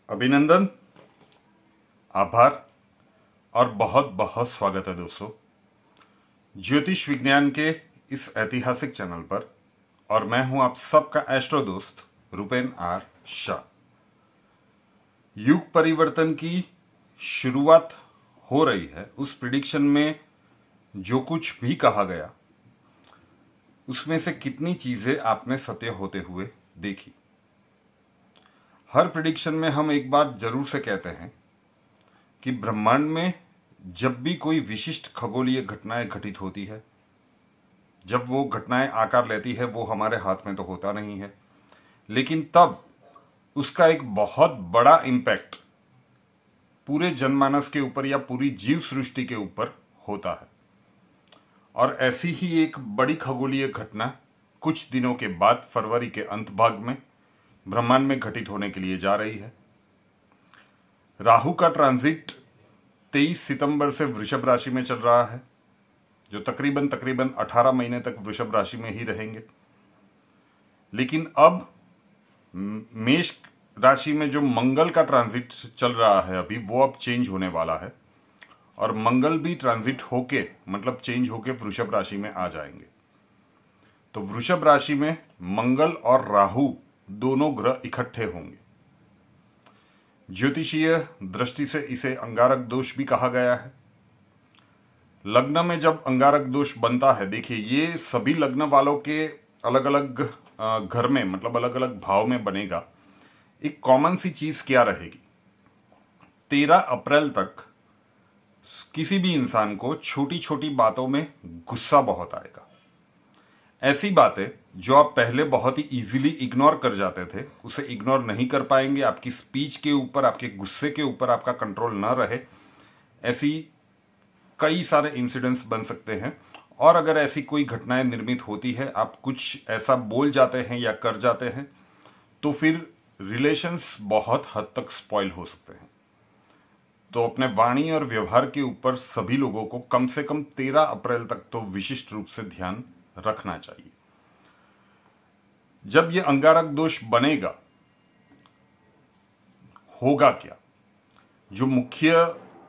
अभिनंदन, आभार और बहुत बहुत स्वागत है दोस्तों ज्योतिष विज्ञान के इस ऐतिहासिक चैनल पर। और मैं हूं आप सबका एस्ट्रो दोस्त रूपेन आर शाह। युग परिवर्तन की शुरुआत हो रही है। उस प्रिडिक्शन में जो कुछ भी कहा गया उसमें से कितनी चीजें आपने सत्य होते हुए देखी। हर प्रिडिक्शन में हम एक बात जरूर से कहते हैं कि ब्रह्मांड में जब भी कोई विशिष्ट खगोलीय घटनाएं घटित होती है, जब वो घटनाएं आकार लेती है, वो हमारे हाथ में तो होता नहीं है, लेकिन तब उसका एक बहुत बड़ा इम्पैक्ट पूरे जनमानस के ऊपर या पूरी जीव सृष्टि के ऊपर होता है। और ऐसी ही एक बड़ी खगोलीय घटना कुछ दिनों के बाद फरवरी के अंत भाग में ब्रह्मांड में घटित होने के लिए जा रही है। राहु का ट्रांजिट 23 सितंबर से वृषभ राशि में चल रहा है, जो तकरीबन 18 महीने तक वृषभ राशि में ही रहेंगे। लेकिन अब मेष राशि में जो मंगल का ट्रांजिट चल रहा है अभी, वो अब चेंज होने वाला है और मंगल भी ट्रांजिट होके मतलब चेंज होके वृषभ राशि में आ जाएंगे। तो वृषभ राशि में मंगल और राहु दोनों ग्रह इकट्ठे होंगे। ज्योतिषीय दृष्टि से इसे अंगारक दोष भी कहा गया है। लग्न में जब अंगारक दोष बनता है, देखिए ये सभी लग्न वालों के अलग अलग घर में मतलब अलग अलग भाव में बनेगा। एक कॉमन सी चीज क्या रहेगी, 13 अप्रैल तक किसी भी इंसान को छोटी छोटी बातों में गुस्सा बहुत आएगा। ऐसी बातें जो आप पहले बहुत ही इजीली इग्नोर कर जाते थे, उसे इग्नोर नहीं कर पाएंगे। आपकी स्पीच के ऊपर, आपके गुस्से के ऊपर आपका कंट्रोल ना रहे, ऐसी कई सारे इंसिडेंट्स बन सकते हैं। और अगर ऐसी कोई घटनाएं निर्मित होती है, आप कुछ ऐसा बोल जाते हैं या कर जाते हैं, तो फिर रिलेशंस बहुत हद तक स्पॉइल हो सकते हैं। तो अपने वाणी और व्यवहार के ऊपर सभी लोगों को कम से कम 13 अप्रैल तक तो विशिष्ट रूप से ध्यान रखना चाहिए। जब यह अंगारक दोष बनेगा, होगा क्या, जो मुख्य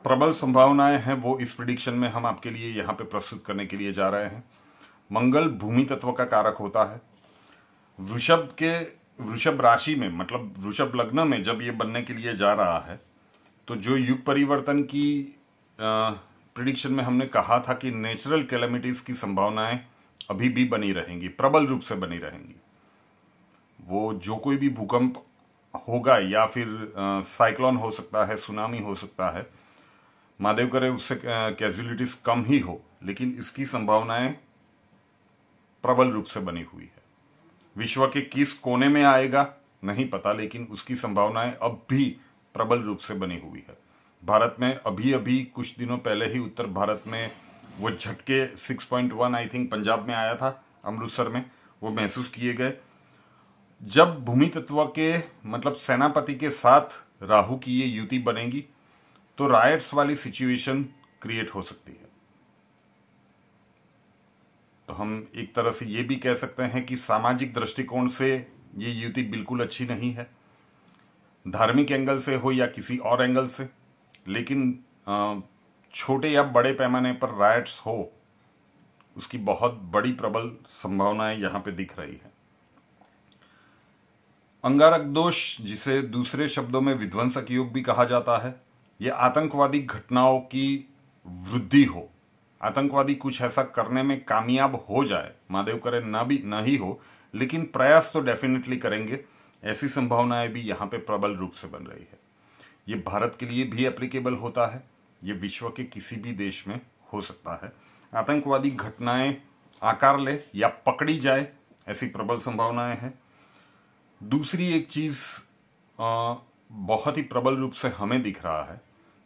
प्रबल संभावनाएं हैं वो इस प्रिडिक्शन में हम आपके लिए यहां पे प्रस्तुत करने के लिए जा रहे हैं। मंगल भूमि तत्व का कारक होता है। वृषभ राशि में मतलब वृषभ लग्न में जब ये बनने के लिए जा रहा है, तो जो युग परिवर्तन की प्रिडिक्शन में हमने कहा था कि नेचुरल कैलेमिटीज की संभावनाएं अभी भी बनी रहेंगी, प्रबल रूप से बनी रहेंगी। वो जो कोई भी भूकंप होगा या फिर साइक्लोन हो सकता है, सुनामी हो सकता है, महादेव करे उससे कैजुअलिटीज कम ही हो, लेकिन इसकी संभावनाएं प्रबल रूप से बनी हुई है। विश्व के किस कोने में आएगा नहीं पता, लेकिन उसकी संभावनाएं अब भी प्रबल रूप से बनी हुई है। भारत में अभी अभी कुछ दिनों पहले ही उत्तर भारत में वो झटके 6.1 आई थिंक पंजाब में आया था, अमृतसर में, वो महसूस किए गए। जब भूमि तत्व के मतलब सेनापति के साथ राहु की ये युति बनेगी, तो रायट्स वाली सिचुएशन क्रिएट हो सकती है। तो हम एक तरह से ये भी कह सकते हैं कि सामाजिक दृष्टिकोण से ये युति बिल्कुल अच्छी नहीं है, धार्मिक एंगल से हो या किसी और एंगल से। लेकिन छोटे या बड़े पैमाने पर रायट्स हो, उसकी बहुत बड़ी प्रबल संभावनाएं यहां पे दिख रही है। अंगारक दोष, जिसे दूसरे शब्दों में विध्वंसक योग भी कहा जाता है, यह आतंकवादी घटनाओं की वृद्धि हो, आतंकवादी कुछ ऐसा करने में कामयाब हो जाए, महादेव करे ना ही हो, लेकिन प्रयास तो डेफिनेटली करेंगे, ऐसी संभावनाएं भी यहां पे प्रबल रूप से बन रही है। ये भारत के लिए भी एप्लीकेबल होता है, ये विश्व के किसी भी देश में हो सकता है। आतंकवादी घटनाएं आकार ले या पकड़ी जाए, ऐसी प्रबल संभावनाएं हैं। दूसरी एक चीज बहुत ही प्रबल रूप से हमें दिख रहा है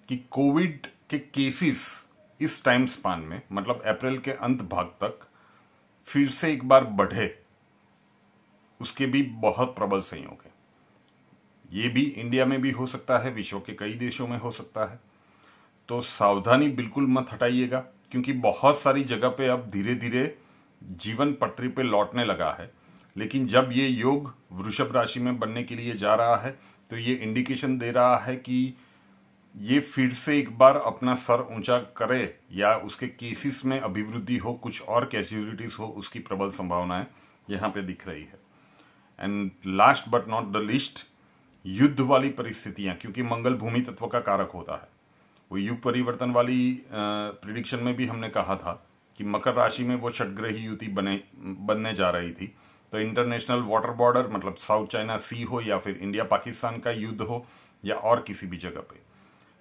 कि कोविड के केसेस इस टाइम स्पान में मतलब अप्रैल के अंत भाग तक फिर से एक बार बढ़े, उसके भी बहुत प्रबल संयोग है। ये भी इंडिया में भी हो सकता है, विश्व के कई देशों में हो सकता है। तो सावधानी बिल्कुल मत हटाइएगा, क्योंकि बहुत सारी जगह पे अब धीरे धीरे जीवन पटरी पे लौटने लगा है। लेकिन जब ये योग वृषभ राशि में बनने के लिए जा रहा है, तो ये इंडिकेशन दे रहा है कि ये फिर से एक बार अपना सर ऊंचा करे या उसके केसेस में अभिवृद्धि हो, कुछ और कैजुअलिटीज हो, उसकी प्रबल संभावनाएं यहां पे दिख रही है। And last but not the least, युद्ध वाली परिस्थितियां, क्योंकि मंगल भूमि तत्व का कारक होता है। वो युग परिवर्तन वाली प्रिडिक्शन में भी हमने कहा था कि मकर राशि में वो छठग्रही युति बनने जा रही थी। तो इंटरनेशनल वाटर बॉर्डर मतलब साउथ चाइना सी हो या फिर इंडिया पाकिस्तान का युद्ध हो या और किसी भी जगह पे,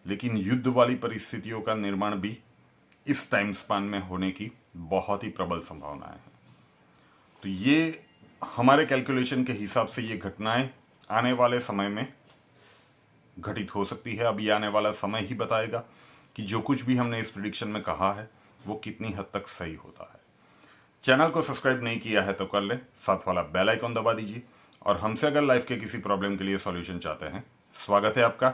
लेकिन युद्ध वाली परिस्थितियों का निर्माण भी इस टाइम स्पान में होने की बहुत ही प्रबल संभावनाएं हैं। तो ये हमारे कैलकुलेशन के हिसाब से ये घटनाएं आने वाले समय में घटित हो सकती है। अब ये आने वाला समय ही बताएगा कि जो कुछ भी हमने इस प्रिडिक्शन में कहा है वो कितनी हद तक सही होता है। चैनल को सब्सक्राइब नहीं किया है तो कर ले, साथ वाला बेल आइकॉन दबा दीजिए, और हमसे अगर लाइफ के किसी प्रॉब्लम के लिए सॉल्यूशन चाहते हैं, स्वागत है आपका।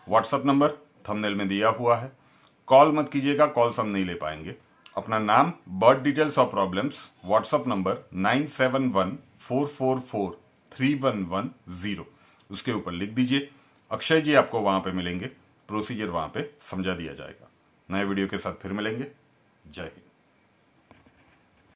व्हाट्सएप नंबर थंबनेल में दिया हुआ है, कॉल मत कीजिएगा, कॉल्स हम नहीं ले पाएंगे। अपना नाम, बर्थ डिटेल्स और प्रॉब्लम्स व्हाट्सएप नंबर 9714443110 उसके ऊपर लिख दीजिए। अक्षय जी आपको वहां पे मिलेंगे, प्रोसीजर वहां पे समझा दिया जाएगा। नए वीडियो के साथ फिर मिलेंगे। जय हिंद।